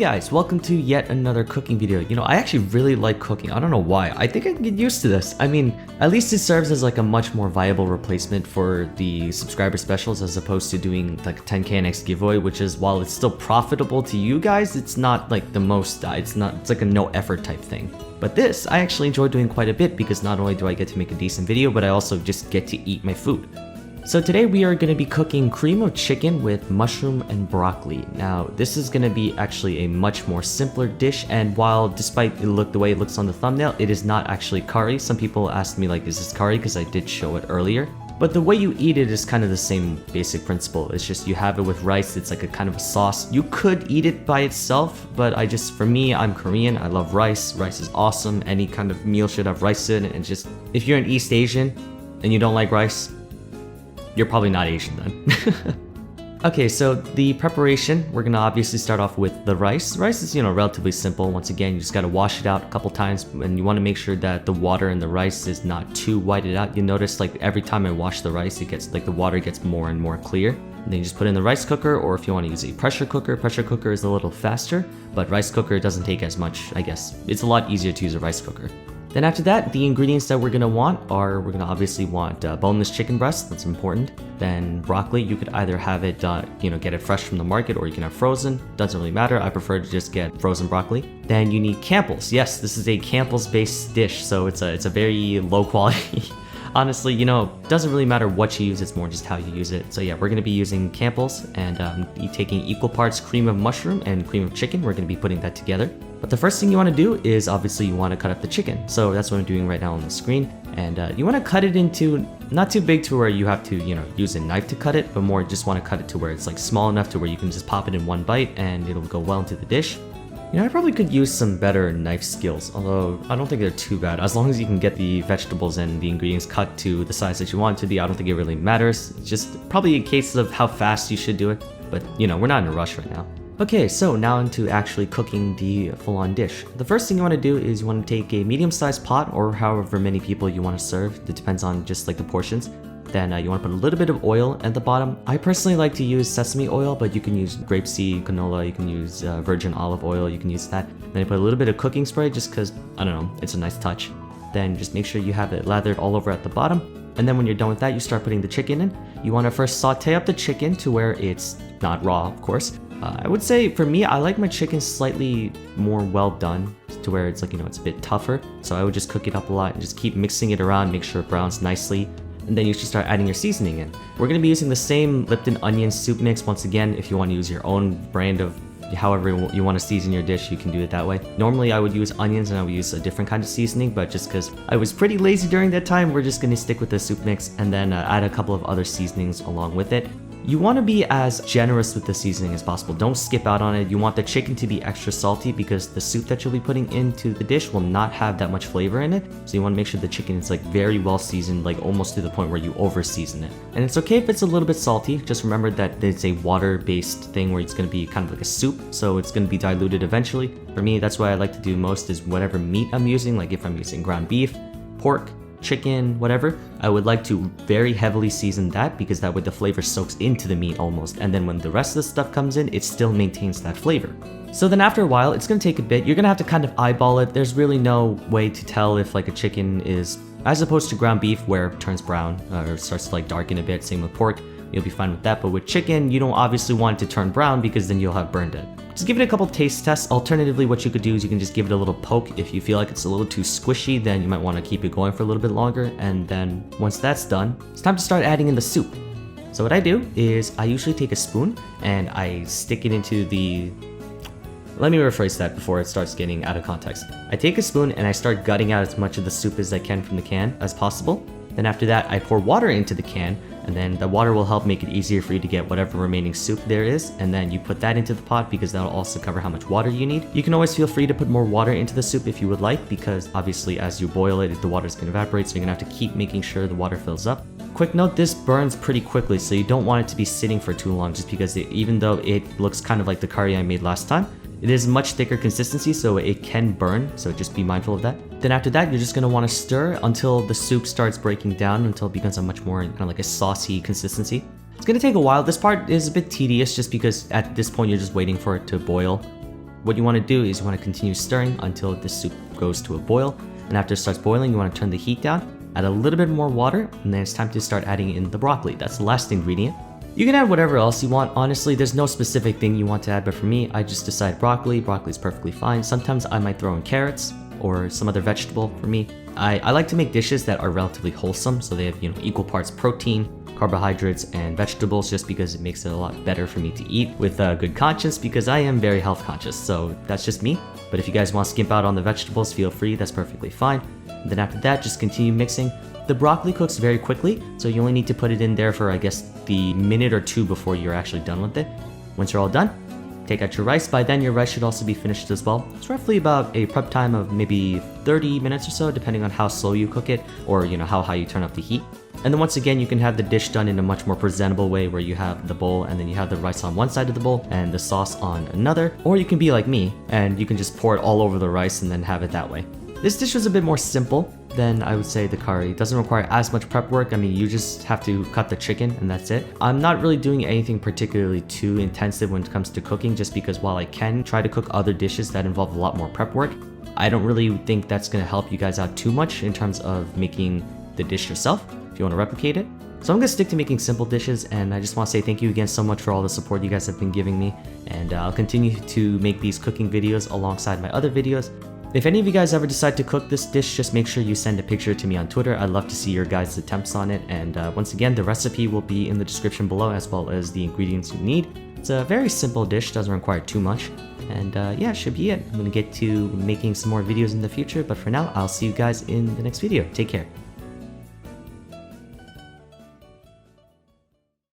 guys, welcome to yet another cooking video. I actually really like cooking. I don't know why. I think I can get used to this. I mean, at least it serves as like a much more viable replacement for the subscriber specials as opposed to doing like a 10k next giveaway, which is, while it's still profitable to you guys, it's not like the most, it's like a no effort type thing. But this, I actually enjoy doing quite a bit because not only do I get to make a decent video, but I also just get to eat my food. So today we are going to be cooking cream of chicken with mushroom and broccoli. Now this is going to be actually a much more simpler dish, and while despite the way it looks on the thumbnail, it is not actually curry. Some people asked me like, is this curry? Because I did show it earlier. But the way you eat it is kind of the same basic principle. It's just you have it with rice. It's like a kind of a sauce. You could eat it by itself, but for me, I'm Korean. I love rice. Rice is awesome. Any kind of meal should have rice in it. And just, if you're an East Asian and you don't like rice, you're probably not Asian then. Okay, so the preparation, we're gonna obviously start off with the rice. Rice is, relatively simple. Once again, you just gotta wash it out a couple times, and you wanna make sure that the water in the rice is not too whited out. You notice like every time I wash the rice, it gets like the water gets more and more clear. And then you just put it in the rice cooker, or if you wanna use a pressure cooker is a little faster, but rice cooker doesn't take as much, I guess. It's a lot easier to use a rice cooker. Then after that, the ingredients that we're gonna want are, we're gonna obviously want boneless chicken breast, that's important. Then broccoli, you could either have it, get it fresh from the market, or you can have frozen, doesn't really matter. I prefer to just get frozen broccoli. Then you need Campbell's. Yes, this is a Campbell's based dish, so it's a very low quality. Honestly, doesn't really matter what you use, it's more just how you use it. So yeah, we're gonna be using Campbell's, and taking equal parts cream of mushroom and cream of chicken. We're gonna be putting that together. But the first thing you wanna do is obviously you wanna cut up the chicken. So that's what I'm doing right now on the screen. And you wanna cut it into, not too big to where you have to, use a knife to cut it, but more just wanna cut it to where it's like small enough to where you can just pop it in one bite and it'll go well into the dish. I probably could use some better knife skills, although I don't think they're too bad. As long as you can get the vegetables and the ingredients cut to the size that you want it to be, I don't think it really matters. It's just probably a case of how fast you should do it, but we're not in a rush right now. Okay, so now into actually cooking the full-on dish. The first thing you want to do is you want to take a medium-sized pot, or however many people you want to serve. It depends on just like the portions. Then you want to put a little bit of oil at the bottom. I personally like to use sesame oil, but you can use grapeseed, canola, you can use virgin olive oil, you can use that. Then you put a little bit of cooking spray just because, I don't know, it's a nice touch. Then just make sure you have it lathered all over at the bottom. And then when you're done with that, you start putting the chicken in. You want to first saute up the chicken to where it's not raw, of course. I would say for me, I like my chicken slightly more well done, to where it's like, it's a bit tougher. So I would just cook it up a lot and just keep mixing it around, make sure it browns nicely. And then you should start adding your seasoning in. We're going to be using the same Lipton onion soup mix. Once again, if you want to use your own brand of however you want to season your dish, you can do it that way. Normally I would use onions and I would use a different kind of seasoning, but just because I was pretty lazy during that time, we're just going to stick with the soup mix and then add a couple of other seasonings along with it. You want to be as generous with the seasoning as possible. Don't skip out on it. You want the chicken to be extra salty because the soup that you'll be putting into the dish will not have that much flavor in it. So you want to make sure the chicken is like very well seasoned, like almost to the point where you over season it. And it's okay if it's a little bit salty. Just remember that it's a water-based thing where it's going to be kind of like a soup, so it's going to be diluted eventually. For me, that's what I like to do most is whatever meat I'm using, like if I'm using ground beef, pork, chicken, whatever, I would like to very heavily season that because that way the flavor soaks into the meat almost, and then when the rest of the stuff comes in, it still maintains that flavor. So then after a while, it's gonna take a bit. You're gonna have to kind of eyeball it. There's really no way to tell if like a chicken is, as opposed to ground beef where it turns brown or starts to like darken a bit, same with pork, you'll be fine with that. But with chicken, you don't obviously want it to turn brown because then you'll have burned it. Just give it a couple taste tests. Alternatively, what you could do is you can just give it a little poke. If you feel like it's a little too squishy, then you might want to keep it going for a little bit longer. And then once that's done, it's time to start adding in the soup. So what I do is I usually take a spoon and I stick it into the... Let me rephrase that before it starts getting out of context. I take a spoon and I start gutting out as much of the soup as I can from the can as possible. Then after that, I pour water into the can, and then the water will help make it easier for you to get whatever remaining soup there is, and then you put that into the pot because that'll also cover how much water you need. You can always feel free to put more water into the soup if you would like, because obviously as you boil it, the water's gonna evaporate, so you're gonna have to keep making sure the water fills up. Quick note, this burns pretty quickly, so you don't want it to be sitting for too long, just because even though it looks kind of like the curry I made last time, it is much thicker consistency, so it can burn, so just be mindful of that. Then after that, you're just gonna wanna stir until the soup starts breaking down, until it becomes a much more kind of like a saucy consistency. It's gonna take a while. This part is a bit tedious just because at this point you're just waiting for it to boil. What you want to do is you want to continue stirring until the soup goes to a boil, and after it starts boiling, you want to turn the heat down, add a little bit more water, and then it's time to start adding in the broccoli. That's the last ingredient. You can add whatever else you want. Honestly, there's no specific thing you want to add, but for me, I just decide broccoli. Broccoli's perfectly fine. Sometimes I might throw in carrots or some other vegetable for me. I like to make dishes that are relatively wholesome, so they have, equal parts protein, carbohydrates, and vegetables, just because it makes it a lot better for me to eat with a good conscience, because I am very health conscious, so that's just me. But if you guys want to skimp out on the vegetables, feel free, that's perfectly fine. And then after that, just continue mixing. The broccoli cooks very quickly, so you only need to put it in there for, I guess, the minute or two before you're actually done with it. Once you're all done, take out your rice. By then, your rice should also be finished as well. It's roughly about a prep time of maybe 30 minutes or so, depending on how slow you cook it, or how high you turn up the heat. And then once again, you can have the dish done in a much more presentable way, where you have the bowl and then you have the rice on one side of the bowl and the sauce on another. Or you can be like me and you can just pour it all over the rice and then have it that way. This dish was a bit more simple than I would say the curry. It doesn't require as much prep work. I mean, you just have to cut the chicken and that's it. I'm not really doing anything particularly too intensive when it comes to cooking, just because while I can try to cook other dishes that involve a lot more prep work, I don't really think that's going to help you guys out too much in terms of making the dish yourself if you want to replicate it. So I'm going to stick to making simple dishes, and I just want to say thank you again so much for all the support you guys have been giving me, and I'll continue to make these cooking videos alongside my other videos. If any of you guys ever decide to cook this dish, just make sure you send a picture to me on Twitter. I'd love to see your guys' attempts on it, and once again, the recipe will be in the description below, as well as the ingredients you need. It's a very simple dish, doesn't require too much, and yeah, should be it. I'm going to get to making some more videos in the future, but for now, I'll see you guys in the next video. Take care.